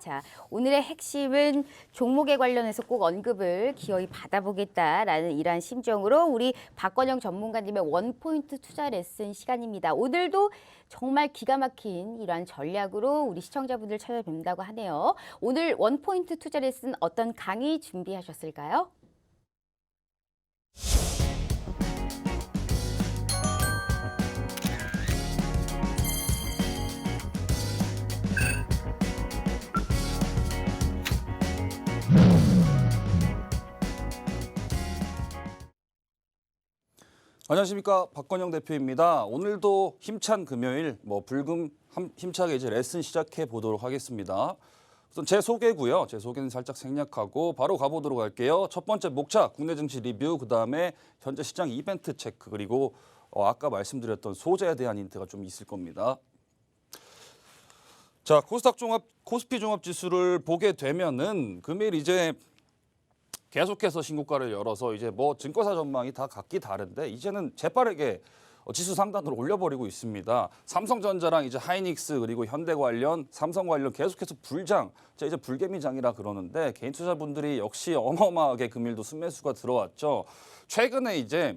자, 오늘의 핵심은 종목에 관련해서 꼭 언급을 기어이 받아보겠다라는 이러한 심정으로 우리 박건영 전문가님의 원포인트 투자 레슨 시간입니다. 오늘도 정말 기가 막힌 이러한 전략으로 우리 시청자분들 찾아뵙는다고 하네요. 오늘 원포인트 투자 레슨 어떤 강의 준비하셨을까요? 안녕하십니까, 박건영 대표입니다. 오늘도 힘찬 금요일 불금 힘차게 이제 레슨 시작해 보도록 하겠습니다. 우선 제 소개고요. 제 소개는 살짝 생략하고 바로 가보도록 할게요. 첫 번째 목차 국내 증시 리뷰, 그다음에 현재 시장 이벤트 체크, 그리고 아까 말씀드렸던 소재에 대한 힌트가 좀 있을 겁니다. 자, 코스피 종합 지수를 보게 되면은 금일 이제 계속해서 신고가를 열어서 이제 증권사 전망이 다 각기 다른데 이제는 재빠르게 지수 상단으로 올려버리고 있습니다. 삼성전자랑 이제 하이닉스 그리고 현대 관련, 삼성 관련 계속해서 불장, 이제 불개미장이라 그러는데 개인 투자분들이 역시 어마어마하게 금일도 순매수가 들어왔죠. 최근에 이제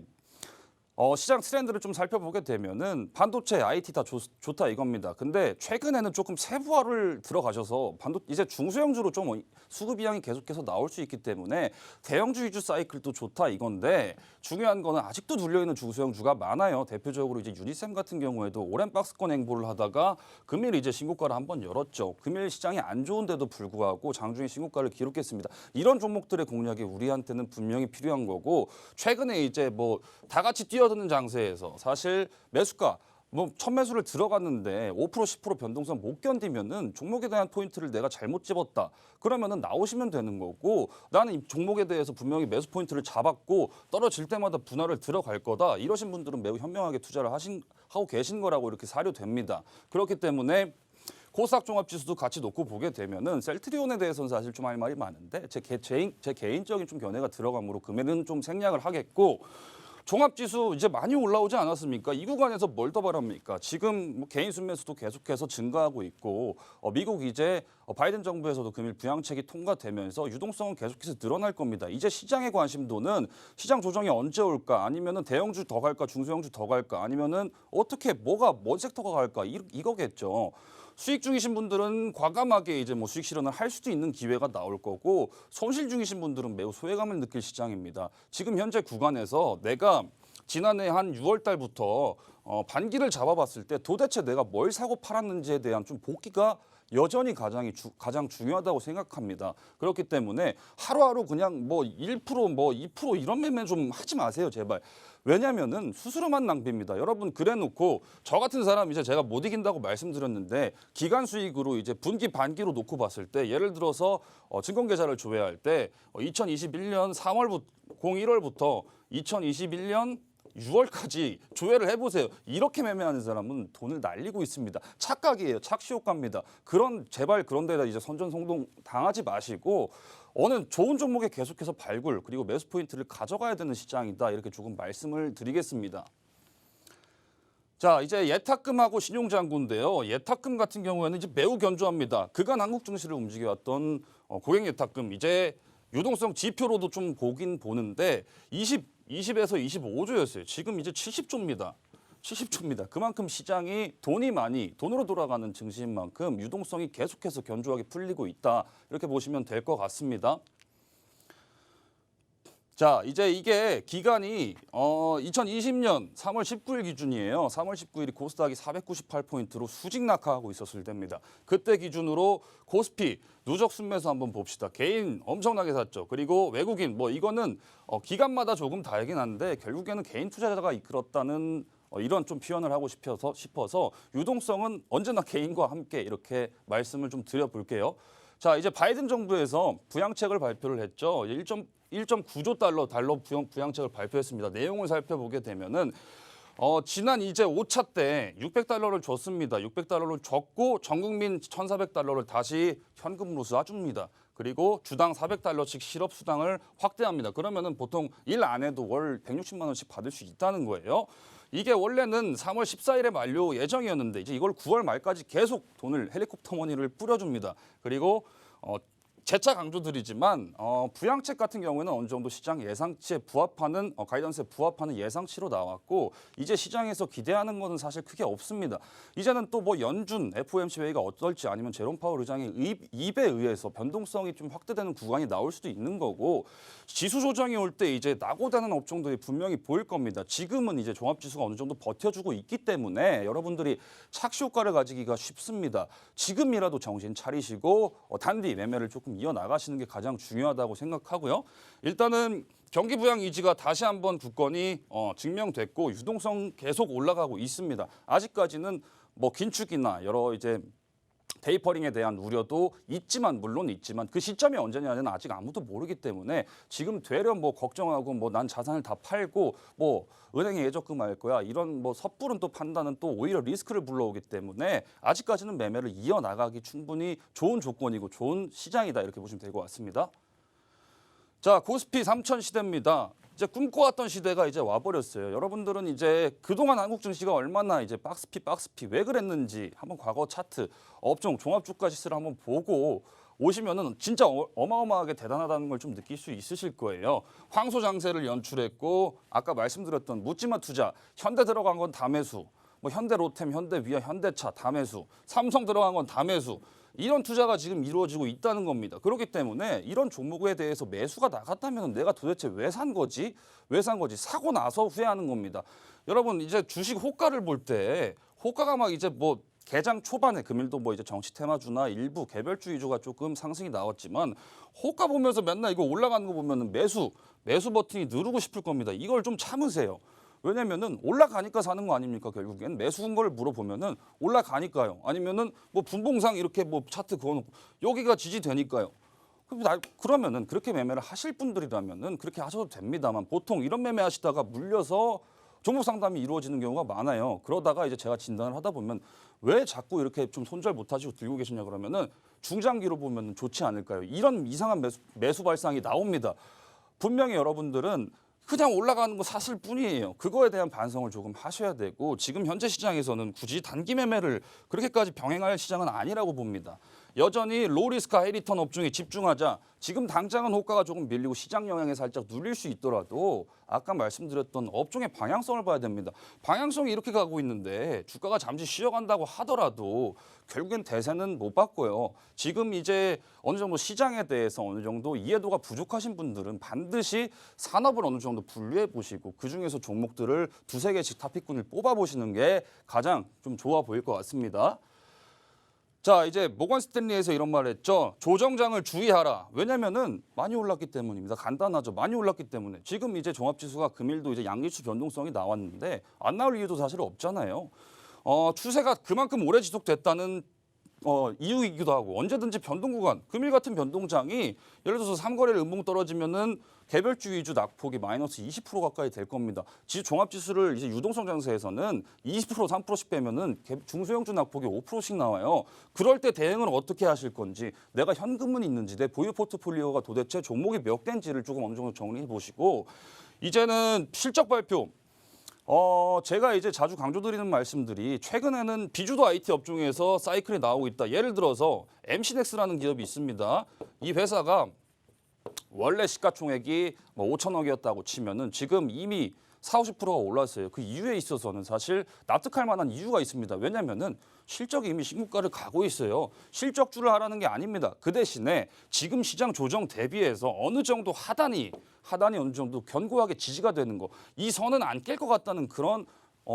시장 트렌드를 좀 살펴보게 되면은 반도체, IT 다 좋다 이겁니다. 근데 최근에는 조금 세부화를 들어가셔서 이제 중소형주로 좀 수급 이양이 계속해서 나올 수 있기 때문에 대형주 위주 사이클도 좋다 이건데 중요한 거는 아직도 눌려있는 중소형주가 많아요. 대표적으로 이제 유니셈 같은 경우에도 오랜 박스권 행보를 하다가 금일 이제 신고가를 한번 열었죠. 금일 시장이 안 좋은데도 불구하고 장중에 신고가를 기록했습니다. 이런 종목들의 공략이 우리한테는 분명히 필요한 거고 최근에 이제 다 같이 뛰어드는 장세에서 사실 매수가 첫 매수를 들어갔는데 5% 10% 변동성 못 견디면은 종목에 대한 포인트를 내가 잘못 집었다. 그러면은 나오시면 되는 거고 나는 이 종목에 대해서 분명히 매수 포인트를 잡았고 떨어질 때마다 분할을 들어갈 거다. 이러신 분들은 매우 현명하게 투자를 하고 계신 거라고 이렇게 사료됩니다. 그렇기 때문에 코스닥 종합지수도 같이 놓고 보게 되면은 셀트리온에 대해서는 사실 좀 할 말이 많은데 제 개인적인 좀 견해가 들어감으로 금일은 좀 생략을 하겠고 종합지수 이제 많이 올라오지 않았습니까? 이 구간에서 뭘 더 바랍니까? 지금 개인 순매수도 계속해서 증가하고 있고 미국 이제 바이든 정부에서도 금일 부양책이 통과되면서 유동성은 계속해서 늘어날 겁니다. 이제 시장의 관심도는 시장 조정이 언제 올까? 아니면은 대형주 더 갈까? 중소형주 더 갈까? 아니면은 어떻게 뭔 섹터가 갈까? 이거겠죠. 수익 중이신 분들은 과감하게 이제 수익 실현을 할 수도 있는 기회가 나올 거고 손실 중이신 분들은 매우 소외감을 느낄 시장입니다. 지금 현재 구간에서 내가 지난해 한 6월 달부터 반기를 잡아봤을 때 도대체 내가 뭘 사고 팔았는지에 대한 좀 복기가 여전히 가장 중요하다고 생각합니다. 그렇기 때문에 하루하루 그냥 1% 2% 이런 매매 좀 하지 마세요, 제발. 왜냐면은 스스로만 낭비입니다. 여러분 그래놓고 저 같은 사람 이제 제가 못 이긴다고 말씀드렸는데 기간 수익으로 이제 분기 반기로 놓고 봤을 때 예를 들어서 증권 계좌를 조회할 때 2021년 01월부터 2021년 6월까지 조회를 해보세요. 이렇게 매매하는 사람은 돈을 날리고 있습니다. 착각이에요. 착시효과입니다. 제발 그런 데다 이제 선전송동 당하지 마시고 어느 좋은 종목에 계속해서 발굴 그리고 매수 포인트를 가져가야 되는 시장이다. 이렇게 조금 말씀을 드리겠습니다. 자, 이제 예탁금하고 신용장구인데요. 예탁금 같은 경우에는 이제 매우 견조합니다. 그간 한국 증시를 움직여왔던 고객 예탁금 이제 유동성 지표로도 좀 보긴 보는데 20에서 25조였어요. 지금 이제 70조입니다. 70조입니다. 그만큼 시장이 돈으로 돌아가는 증시인 만큼 유동성이 계속해서 견조하게 풀리고 있다. 이렇게 보시면 될 것 같습니다. 자, 이제 이게 기간이 2020년 3월 19일 기준이에요. 3월 19일이 코스닥이 498포인트로 수직 낙하하고 있었을 때입니다. 그때 기준으로 코스피 누적 순매수 한번 봅시다. 개인 엄청나게 샀죠. 그리고 외국인 이거는 기간마다 조금 다르긴 한데 결국에는 개인 투자자가 이끌었다는 이런 좀 표현을 하고 싶어서 유동성은 언제나 개인과 함께 이렇게 말씀을 좀 드려볼게요. 자, 이제 바이든 정부에서 부양책을 발표를 했죠. 1.9조 달러 부양책을 발표했습니다. 내용을 살펴보게 되면은 지난 이제 5차 때 600달러를 줬습니다. 600달러를 줬고 전 국민 1,400달러를 다시 현금으로 쏴줍니다. 그리고 주당 400달러씩 실업 수당을 확대합니다. 그러면은 보통 일 안 해도 월 160만 원씩 받을 수 있다는 거예요. 이게 원래는 3월 14일에 만료 예정이었는데 이제 이걸 9월 말까지 계속 돈을 헬리콥터 머니를 뿌려줍니다. 그리고 재차 강조드리지만 부양책 같은 경우에는 어느 정도 시장 예상치에 부합하는 가이던스에 부합하는 예상치로 나왔고 이제 시장에서 기대하는 것은 사실 크게 없습니다. 이제는 또 뭐 연준 FOMC 회의가 어떨지 아니면 제롬 파월 의장의 입에 의해서 변동성이 좀 확대되는 구간이 나올 수도 있는 거고 지수 조정이 올 때 이제 낙오되는 업종들이 분명히 보일 겁니다. 지금은 이제 종합지수가 어느 정도 버텨주고 있기 때문에 여러분들이 착시 효과를 가지기가 쉽습니다. 지금이라도 정신 차리시고 단디 매매를 조금 이어나가시는 게 가장 중요하다고 생각하고요. 일단은 경기 부양 의지가 다시 한번 굳건히 증명됐고 유동성 계속 올라가고 있습니다. 아직까지는 뭐 긴축이나 여러 이제 테이퍼링에 대한 우려도 물론 있지만 그 시점이 언제냐는 아직 아무도 모르기 때문에 지금 되려 뭐 걱정하고 뭐 난 자산을 다 팔고 뭐 은행에 예적금 할 거야 이런 뭐 섣부른 또 판단은 또 오히려 리스크를 불러오기 때문에 아직까지는 매매를 이어나가기 충분히 좋은 조건이고 좋은 시장이다 이렇게 보시면 될 것 같습니다. 자, 코스피 3000 시대입니다. 이제 꿈꿔왔던 시대가 이제 와버렸어요. 여러분들은 이제 그동안 한국 증시가 얼마나 이제 박스피 왜 그랬는지 한번 과거 차트, 업종, 종합주가 지수를 한번 보고 오시면은 진짜 어마어마하게 대단하다는 걸 좀 느낄 수 있으실 거예요. 황소 장세를 연출했고 아까 말씀드렸던 묻지마 투자, 현대 들어간 건 다 매수, 뭐 현대로템, 현대위아, 현대차 다 매수, 삼성 들어간 건 다 매수. 이런 투자가 지금 이루어지고 있다는 겁니다. 그렇기 때문에 이런 종목에 대해서 매수가 나갔다면 내가 도대체 왜 산 거지? 왜 산 거지? 사고 나서 후회하는 겁니다. 여러분 이제 주식 호가를 볼 때 호가가 막 이제 뭐 개장 초반에 금일도 뭐 이제 정치 테마주나 일부 개별주 위주가 조금 상승이 나왔지만 호가 보면서 맨날 이거 올라가는 거 보면은 매수 버튼이 누르고 싶을 겁니다. 이걸 좀 참으세요. 왜냐면은 올라가니까 사는 거 아닙니까? 결국엔 매수 근거를 물어보면은 올라가니까요. 아니면은 뭐 분봉상 이렇게 뭐 차트 그어놓고 여기가 지지되니까요. 그러면은 그렇게 매매를 하실 분들이라면은 그렇게 하셔도 됩니다만 보통 이런 매매 하시다가 물려서 종목 상담이 이루어지는 경우가 많아요. 그러다가 이제 제가 진단을 하다 보면 왜 자꾸 이렇게 좀 손절 못하시고 들고 계시냐 그러면은 중장기로 보면 좋지 않을까요? 이런 이상한 매수 발상이 나옵니다. 분명히 여러분들은 그냥 올라가는 거 샀을 뿐이에요. 그거에 대한 반성을 조금 하셔야 되고 지금 현재 시장에서는 굳이 단기 매매를 그렇게까지 병행할 시장은 아니라고 봅니다. 여전히 로리스크 하이리턴 업종에 집중하자. 지금 당장은 호가가 조금 밀리고 시장 영향에 살짝 눌릴 수 있더라도 아까 말씀드렸던 업종의 방향성을 봐야 됩니다. 방향성이 이렇게 가고 있는데 주가가 잠시 쉬어간다고 하더라도 결국엔 대세는 못 바꿔요. 지금 이제 어느 정도 시장에 대해서 어느 정도 이해도가 부족하신 분들은 반드시 산업을 어느 정도 분류해 보시고 그중에서 종목들을 두세 개씩 탑픽군을 뽑아 보시는 게 가장 좀 좋아 보일 것 같습니다. 자, 이제 모건 스탠리에서 이런 말을 했죠. 조정장을 주의하라. 왜냐면은 많이 올랐기 때문입니다. 간단하죠. 많이 올랐기 때문에. 지금 이제 종합지수가 금일도 이제 양기추 변동성이 나왔는데 안 나올 이유도 사실 없잖아요. 추세가 그만큼 오래 지속됐다는 이유이기도 하고 언제든지 변동 구간, 금일 같은 변동장이 예를 들어서 3거래일 음봉 떨어지면은 개별주 위주 낙폭이 마이너스 20% 가까이 될 겁니다. 종합지수를 이제 유동성 장세에서는 20% 3%씩 빼면은 중소형주 낙폭이 5%씩 나와요. 그럴 때 대응을 어떻게 하실 건지, 내가 현금은 있는지, 내 보유 포트폴리오가 도대체 종목이 몇 개인지를 조금 어느 정도 정리해 보시고 이제는 실적 발표. 제가 이제 자주 강조드리는 말씀들이 최근에는 비주도 IT 업종에서 사이클이 나오고 있다. 예를 들어서 MC넥스라는 기업이 있습니다. 이 회사가 원래 시가총액이 뭐 5천억이었다고 치면은 지금 이미 40~50%가 올랐어요. 그 이유에 있어서는 사실 납득할 만한 이유가 있습니다. 왜냐면은 실적이 이미 신고가를 가고 있어요. 실적주를 하라는 게 아닙니다. 그 대신에 지금 시장 조정 대비해서 어느 정도 하단이 어느 정도 견고하게 지지가 되는 거. 이 선은 안 깰 것 같다는 그런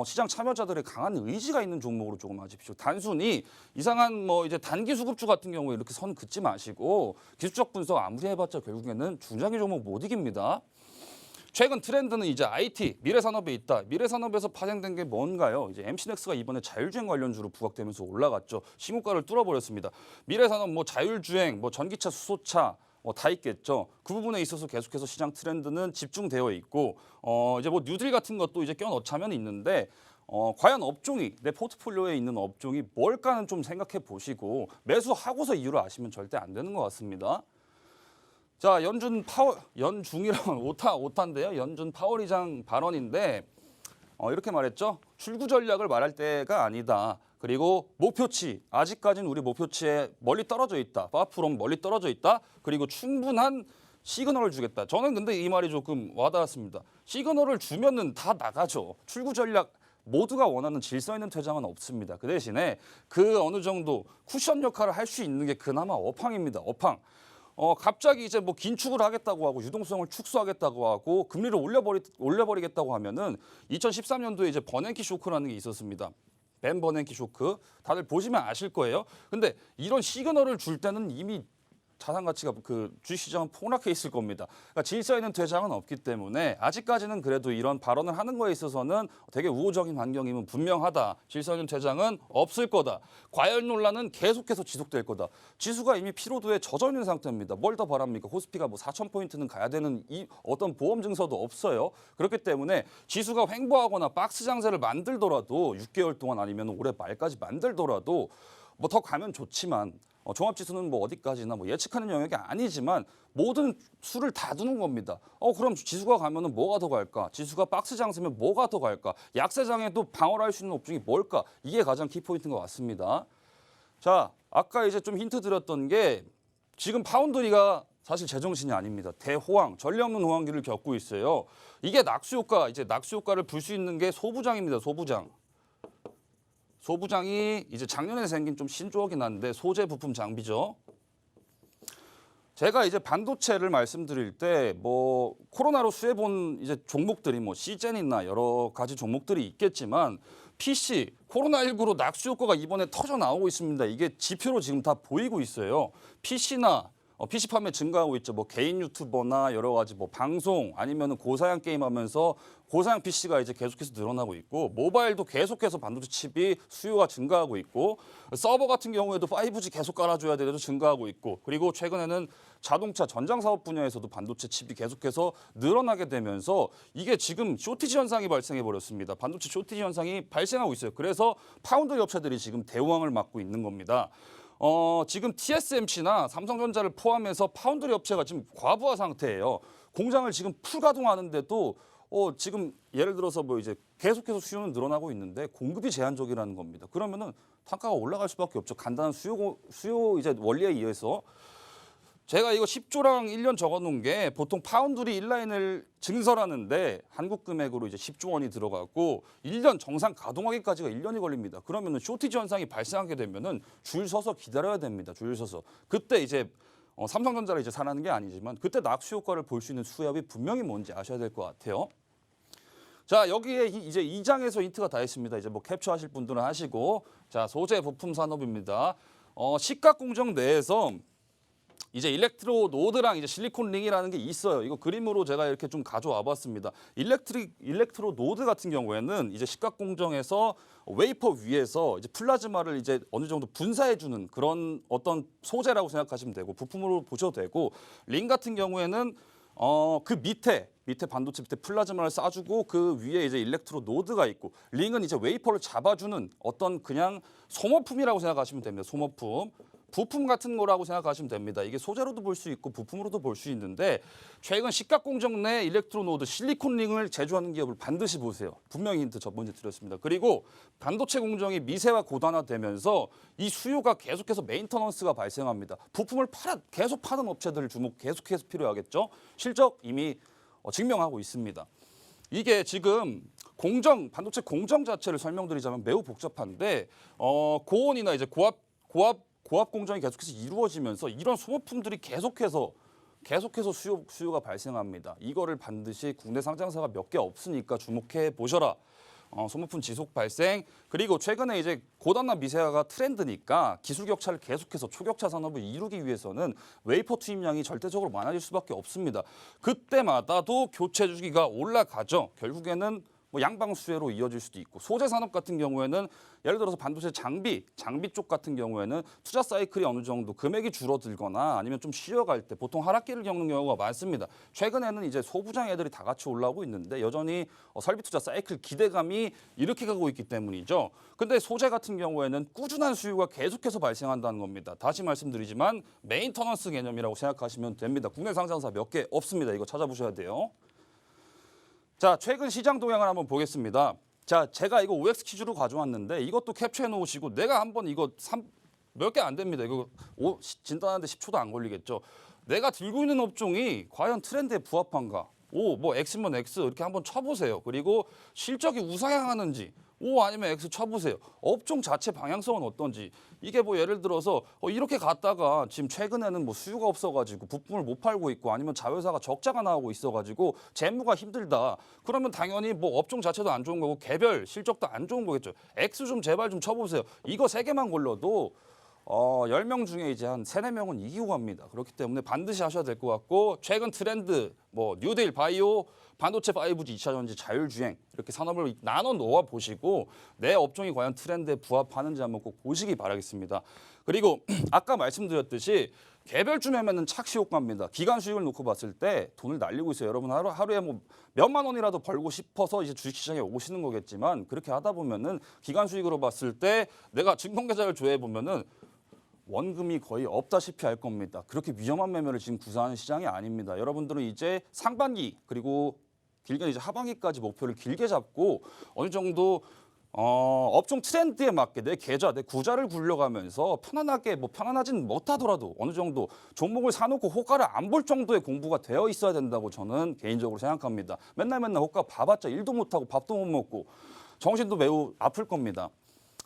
시장 참여자들의 강한 의지가 있는 종목으로 조금 하십시오. 단순히 이상한 뭐 이제 단기 수급주 같은 경우에 이렇게 선 긋지 마시고 기술적 분석 아무리 해봤자 결국에는 중장기 종목 못 이깁니다. 최근 트렌드는 이제 IT, 미래산업에 있다. 미래산업에서 파생된 게 뭔가요? 이제 MC넥스가 이번에 자율주행 관련주로 부각되면서 올라갔죠. 신고가를 뚫어버렸습니다. 미래산업, 뭐 자율주행, 뭐 전기차, 수소차 다 있겠죠. 그 부분에 있어서 계속해서 시장 트렌드는 집중되어 있고 이제 뭐 뉴딜 같은 것도 이제 껴넣자면 있는데 과연 업종이 내 포트폴리오에 있는 업종이 뭘까는 좀 생각해 보시고 매수하고서 이유를 아시면 절대 안 되는 것 같습니다. 자, 연중이라면 오타인데요. 연준 파월 의장 발언인데 이렇게 말했죠. 출구 전략을 말할 때가 아니다. 그리고 목표치, 아직까지는 우리 목표치에 멀리 떨어져 있다. 파프롬 멀리 떨어져 있다. 그리고 충분한 시그널을 주겠다. 저는 근데 이 말이 조금 와닿았습니다. 시그널을 주면은 다 나가죠. 출구 전략 모두가 원하는 질서 있는 퇴장은 없습니다. 그 대신에 그 어느 정도 쿠션 역할을 할 수 있는 게 그나마 업황입니다. 업황. 갑자기 이제 뭐 긴축을 하겠다고 하고 유동성을 축소하겠다고 하고 금리를 올려버리겠다고 하면은 2013년도에 이제 버냉키 쇼크라는 게 있었습니다. 벤 버냉키 쇼크. 다들 보시면 아실 거예요. 근데 이런 시그널을 줄 때는 이미 자산 가치가 그 주식시장은 폭락해 있을 겁니다. 그러니까 질서 있는 퇴장은 없기 때문에 아직까지는 그래도 이런 발언을 하는 거에 있어서는 되게 우호적인 환경임은 분명하다. 질서 있는 퇴장은 없을 거다. 과열 논란은 계속해서 지속될 거다. 지수가 이미 피로도에 젖어 있는 상태입니다. 뭘 더 바랍니까? 코스피가 뭐 4,000포인트는 가야 되는 이 어떤 보험 증서도 없어요. 그렇기 때문에 지수가 횡보하거나 박스 장세를 만들더라도 6개월 동안 아니면 올해 말까지 만들더라도 뭐 더 가면 좋지만 종합지수는 뭐 어디까지나 뭐 예측하는 영역이 아니지만 모든 수를 다 두는 겁니다. 그럼 지수가 가면은 뭐가 더 갈까? 지수가 박스 장세면 뭐가 더 갈까? 약세장에도 방어를 할 수 있는 옵종이 뭘까? 이게 가장 키포인트인 것 같습니다. 자, 아까 이제 좀 힌트 드렸던 게 지금 파운드리가 사실 제정신이 아닙니다. 대호황, 전례 없는 호황기를 겪고 있어요. 이게 낙수 효과, 이제 낙수 효과를 불 수 있는 게 소부장입니다. 소부장. 소부장이 이제 작년에 생긴 좀 신조어긴 한데 소재 부품 장비죠. 제가 이제 반도체를 말씀드릴 때 뭐 코로나로 수혜본 이제 종목들이 뭐 시젠이나 여러 가지 종목들이 있겠지만 PC 코로나19로 낙수 효과가 이번에 터져 나오고 있습니다. 이게 지표로 지금 다 보이고 있어요. PC나 PC 판매 증가하고 있죠. 뭐 개인 유튜버나 여러 가지 뭐 방송 아니면은 고사양 게임 하면서 고사양 PC가 이제 계속해서 늘어나고 있고 모바일도 계속해서 반도체 칩이 수요가 증가하고 있고 서버 같은 경우에도 5G 계속 깔아줘야 돼서 증가하고 있고 그리고 최근에는 자동차 전장 사업 분야에서도 반도체 칩이 계속해서 늘어나게 되면서 이게 지금 쇼티지 현상이 발생해 버렸습니다. 반도체 쇼티지 현상이 발생하고 있어요. 그래서 파운드리 업체들이 지금 대우항을 맞고 있는 겁니다. 지금 TSMC나 삼성전자를 포함해서 파운드리 업체가 지금 과부하 상태예요. 공장을 지금 풀 가동하는데도 지금 예를 들어서 뭐 이제 계속해서 수요는 늘어나고 있는데 공급이 제한적이라는 겁니다. 그러면은 단가가 올라갈 수밖에 없죠. 간단한 수요 이제 원리에 의해서. 제가 이거 10조랑 1년 적어놓은 게 보통 파운드리 1라인을 증설하는데 한국 금액으로 이제 10조 원이 들어가고 1년 정상 가동하기까지가 1년이 걸립니다. 그러면은 쇼티지 현상이 발생하게 되면은 줄 서서 기다려야 됩니다. 줄 서서. 그때 이제 삼성전자를 이제 사라는 게 아니지만 그때 낙수 효과를 볼 수 있는 수혜업이 분명히 뭔지 아셔야 될 것 같아요. 자, 여기에 이제 2장에서 힌트가 다 있습니다. 이제 뭐 캡처하실 분들은 하시고 자, 소재 부품 산업입니다. 시각 공정 내에서 이제 일렉트로 노드랑 이제 실리콘 링이라는 게 있어요. 이거 그림으로 제가 이렇게 좀 가져와 봤습니다. 일렉트로 노드 같은 경우에는 이제 시각 공정에서 웨이퍼 위에서 이제 플라즈마를 이제 어느 정도 분사해 주는 그런 어떤 소재라고 생각하시면 되고 부품으로 보셔도 되고 링 같은 경우에는 그 밑에 반도체 밑에 플라즈마를 쏴주고 그 위에 이제 일렉트로 노드가 있고 링은 이제 웨이퍼를 잡아주는 어떤 그냥 소모품이라고 생각하시면 됩니다. 소모품. 부품 같은 거라고 생각하시면 됩니다. 이게 소재로도 볼 수 있고 부품으로도 볼 수 있는데 최근 시각 공정 내 일렉트로노드 실리콘 링을 제조하는 기업을 반드시 보세요. 분명히 힌트 첫 번째 드렸습니다. 그리고 반도체 공정이 미세화 고단화되면서 이 수요가 계속해서 메인터넌스가 발생합니다. 부품을 계속 파는 업체들 주목 계속해서 필요하겠죠. 실적 이미 증명하고 있습니다. 이게 지금 반도체 공정 자체를 설명드리자면 매우 복잡한데 고온이나 이제 고압 공정이 계속해서 이루어지면서 이런 소모품들이 계속해서 수요가 발생합니다. 이거를 반드시 국내 상장사가 몇 개 없으니까 주목해 보셔라. 소모품 지속 발생 그리고 최근에 이제 고단화 미세화가 트렌드니까 기술 격차를 계속해서 초격차 산업을 이루기 위해서는 웨이퍼 투입량이 절대적으로 많아질 수밖에 없습니다. 그때마다도 교체 주기가 올라가죠. 결국에는 뭐 양방 수혜로 이어질 수도 있고 소재 산업 같은 경우에는 예를 들어서 반도체 장비 쪽 같은 경우에는 투자 사이클이 어느 정도 금액이 줄어들거나 아니면 좀 쉬어갈 때 보통 하락기를 겪는 경우가 많습니다. 최근에는 이제 소부장 애들이 다 같이 올라오고 있는데 여전히 설비 투자 사이클 기대감이 이렇게 가고 있기 때문이죠. 근데 소재 같은 경우에는 꾸준한 수요가 계속해서 발생한다는 겁니다. 다시 말씀드리지만 메인터넌스 개념이라고 생각하시면 됩니다. 국내 상장사 몇 개 없습니다. 이거 찾아보셔야 돼요. 자, 최근 시장 동향을 한번 보겠습니다. 자, 제가 이거 OX 퀴즈로 가져왔는데 이것도 캡처해 놓으시고 내가 한번 이거 몇 개 안 됩니다. 이거 진단하는데 10초도 안 걸리겠죠. 내가 들고 있는 업종이 과연 트렌드에 부합한가? 뭐 X면 X 이렇게 한번 쳐보세요. 그리고 실적이 우상향하는지 아니면 X 쳐보세요. 업종 자체 방향성은 어떤지. 이게 뭐 예를 들어서 이렇게 갔다가 지금 최근에는 뭐 수요가 없어가지고 부품을 못 팔고 있고 아니면 자회사가 적자가 나오고 있어가지고 재무가 힘들다. 그러면 당연히 뭐 업종 자체도 안 좋은 거고 개별 실적도 안 좋은 거겠죠. X 좀 제발 좀 쳐보세요. 이거 3개만 걸려도 10명 중에 이제 한 3, 4명은 이기고 갑니다. 그렇기 때문에 반드시 하셔야 될 것 같고 최근 트렌드 뭐 뉴데일 바이오, 반도체 5G, 2차 전지, 자율주행 이렇게 산업을 나눠 놓아 보시고 내 업종이 과연 트렌드에 부합하는지 한번 꼭 보시기 바라겠습니다. 그리고 아까 말씀드렸듯이 개별주 매매는 착시 효과입니다. 기간 수익을 놓고 봤을 때 돈을 날리고 있어요. 여러분 하루에 뭐 몇만 원이라도 벌고 싶어서 이제 주식시장에 오시는 거겠지만 그렇게 하다 보면은 기간 수익으로 봤을 때 내가 증권계좌를 조회해 보면은 원금이 거의 없다시피 할 겁니다. 그렇게 위험한 매매를 지금 구사하는 시장이 아닙니다. 여러분들은 이제 상반기 그리고 길게 이제 하반기까지 목표를 길게 잡고 어느 정도 업종 트렌드에 맞게 내 계좌, 내 구자를 굴려가면서 편안하게 편안하진 못하더라도 어느 정도 종목을 사놓고 호가를 안 볼 정도의 공부가 되어 있어야 된다고 저는 개인적으로 생각합니다. 맨날 호가 봐봤자 일도 못하고 밥도 못 먹고 정신도 매우 아플 겁니다.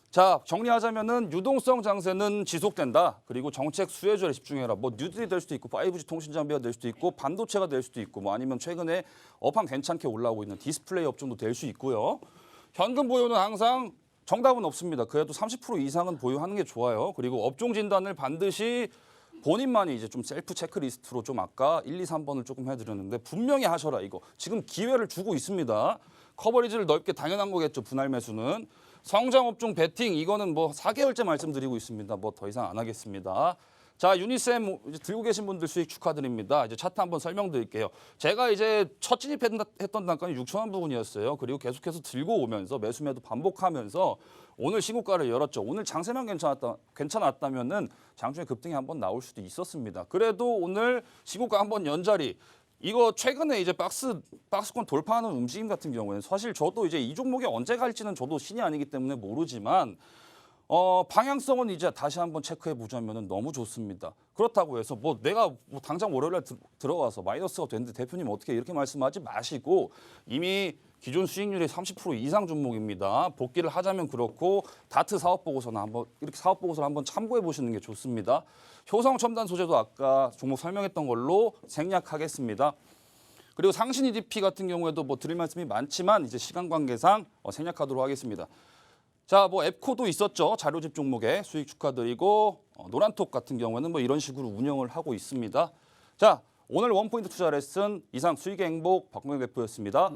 자, 정리하자면은 유동성 장세는 지속된다. 그리고 정책 수혜주에 집중해라. 뭐 뉴딜이 될 수도 있고 5G 통신 장비가 될 수도 있고 반도체가 될 수도 있고 뭐 아니면 최근에 업황 괜찮게 올라오고 있는 디스플레이 업종도 될 수 있고요. 현금 보유는 항상 정답은 없습니다. 그래도 30% 이상은 보유하는 게 좋아요. 그리고 업종 진단을 반드시 본인만이 이제 좀 셀프 체크리스트로 좀 아까 1, 2, 3번을 조금 해드렸는데 분명히 하셔라 이거. 지금 기회를 주고 있습니다. 커버리지를 넓게 당연한 거겠죠. 분할 매수는. 성장 업종 베팅 이거는 뭐 4개월째 말씀드리고 있습니다. 뭐 더 이상 안 하겠습니다. 자, 유니쌤 이제 들고 계신 분들 수익 축하드립니다. 이제 차트 한번 설명드릴게요. 제가 이제 첫 진입했던 단가는 6천원 부분이었어요. 그리고 계속해서 들고 오면서 매수매도 반복하면서 오늘 신고가를 열었죠. 오늘 장세만 괜찮았다면은 장중에 급등이 한번 나올 수도 있었습니다. 그래도 오늘 신고가 한번 연 자리. 이거 최근에 이제 박스권 돌파하는 움직임 같은 경우에는 사실 저도 이제 이 종목이 언제 갈지는 저도 신이 아니기 때문에 모르지만 방향성은 이제 다시 한번 체크해 보자면은 너무 좋습니다. 그렇다고 해서 뭐 내가 뭐 당장 월요일에 들어가서 마이너스가 됐는데 대표님 어떻게 이렇게 말씀하지 마시고 이미 기존 수익률이 30% 이상 종목입니다. 복귀를 하자면 그렇고 다트 사업 보고서는 이렇게 사업 보고서를 한번 참고해 보시는 게 좋습니다. 효성 첨단 소재도 아까 종목 설명했던 걸로 생략하겠습니다. 그리고 상신 EDP 같은 경우에도 뭐 드릴 말씀이 많지만 이제 시간 관계상 생략하도록 하겠습니다. 자, 뭐 앱코도 있었죠. 자료집 종목에 수익 축하드리고 노란톡 같은 경우에는 뭐 이런 식으로 운영을 하고 있습니다. 자, 오늘 원포인트 투자 레슨 이상 수익의 행복 박광일 대표였습니다.